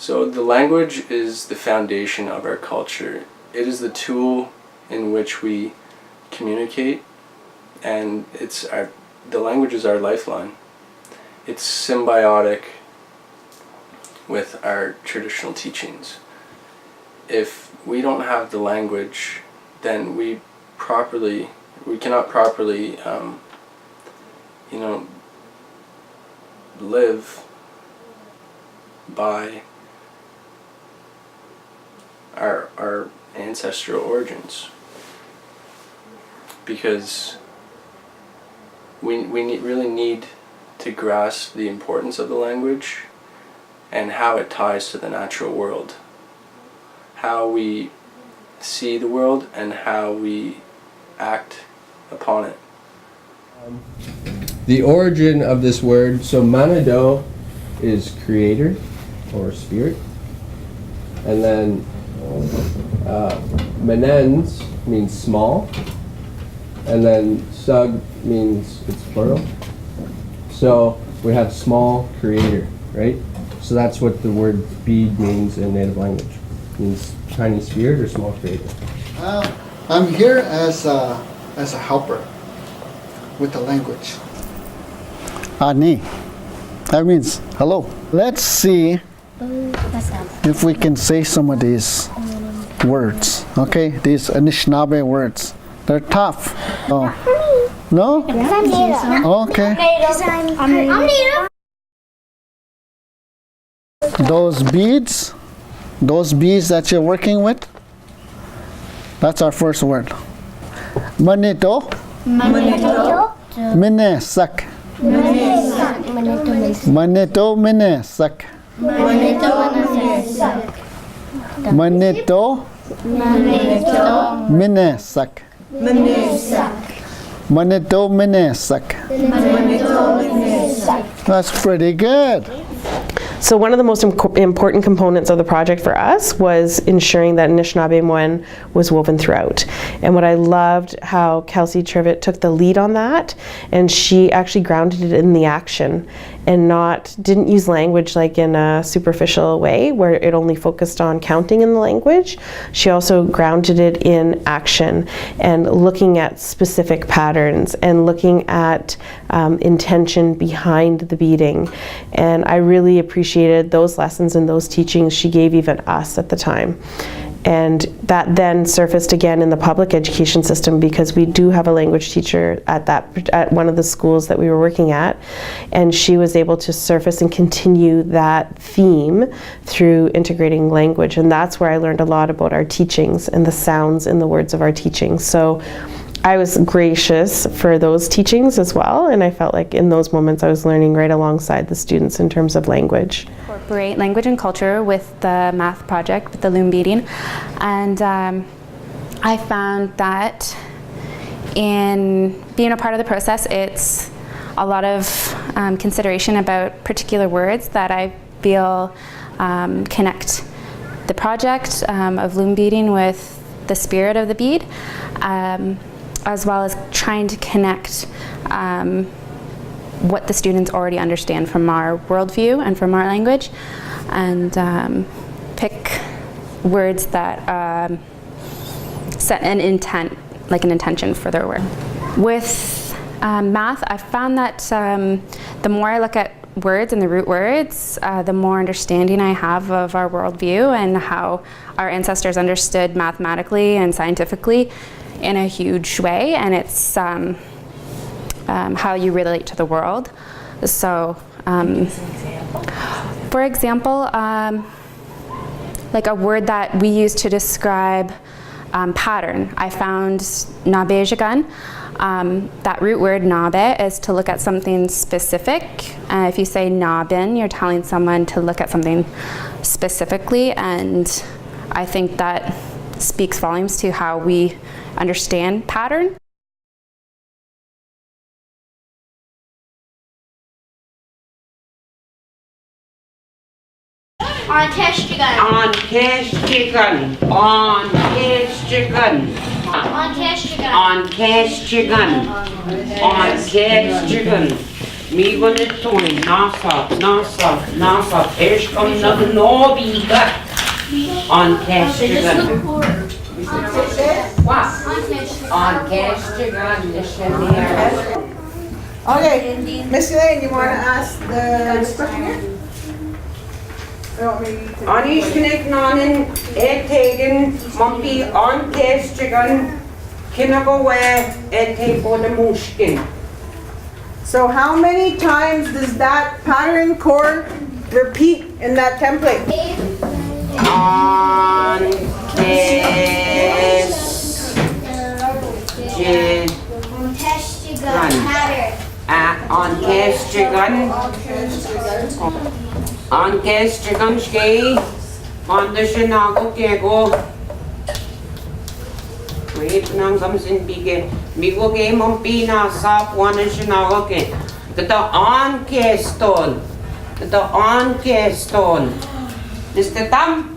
So the language is the foundation of our culture. It is the tool in which we communicate, and the language is our lifeline. It's symbiotic with our traditional teachings. If we don't have the language, then we cannot properly live by our ancestral origins, because we really need to grasp the importance of the language and how it ties to the natural world, how we see the world and how we act upon it. The origin of this word, so Manado is creator or spirit, and then Menens means small, and then Sug means it's plural. So we have small creator, right? So that's what the word bead means in native language. It means tiny spirit or small creator. I'm here as a helper with the language. Ani. That means hello. Let's see if we can say some of these words. Okay, these Anishinaabe words. They're tough. Oh. No? Okay. Those beads that you're working with, that's our first word. Manito. Mine sak. Manito mine sak. Manito mine sak. Manito mine sak. That's pretty good. So one of the most important components of the project for us was ensuring that Anishinaabe was woven throughout. And what I loved how Kelsey Trivet took the lead on that, and she actually grounded it in the action and didn't use language like in a superficial way where it only focused on counting in the language. She also grounded it in action and looking at specific patterns and looking at intention behind the beading. And I really appreciated those lessons and those teachings she gave even us at the time. And that then surfaced again in the public education system, because we do have a language teacher at one of the schools that we were working at, and she was able to surface and continue that theme through integrating language. And that's where I learned a lot about our teachings and the sounds in the words of our teachings. So I was gracious for those teachings as well, and I felt like in those moments I was learning right alongside the students in terms of language. Incorporate language and culture with the math project, with the loom beading, and I found that in being a part of the process, it's a lot of consideration about particular words that I feel connect the project of loom beading with the spirit of the bead, as well as trying to connect what the students already understand from our worldview and from our language, and pick words that set an intent, like an intention for their work. With math, I found that the more I look at words and the root words, the more understanding I have of our worldview and how our ancestors understood mathematically and scientifically in a huge way, and it's how you relate to the world. So, for example, like a word that we use to describe pattern, I found nabejagan. That root word nabe is to look at something specific. If you say nabin, you're telling someone to look at something specifically, and I think that speaks volumes to how we understand pattern. On Keshtigan. On Keshtigan. On Keshtigan. On Keshtigan. On Keshtigan. On Keshtigan. Me gonna toin, nasa, ish come na no biga on Kestrigan. What? On Kestrigan, Nishanir. Okay, Miss Elaine, you want to ask the question here? You want me to- On Ishnik Nanin, Tagan, Mumpy, on Kestrigan, Kinagawa, take on the Mushkin. So how many times does that pattern chord repeat in that template? On Kestrigan, on Kestrigan, Skate, on the Shinago Kego. Wait, nang something big. Migo game on Pina, Sap, one and Shinago. The on Keston. The on Keston. Mr. Tam.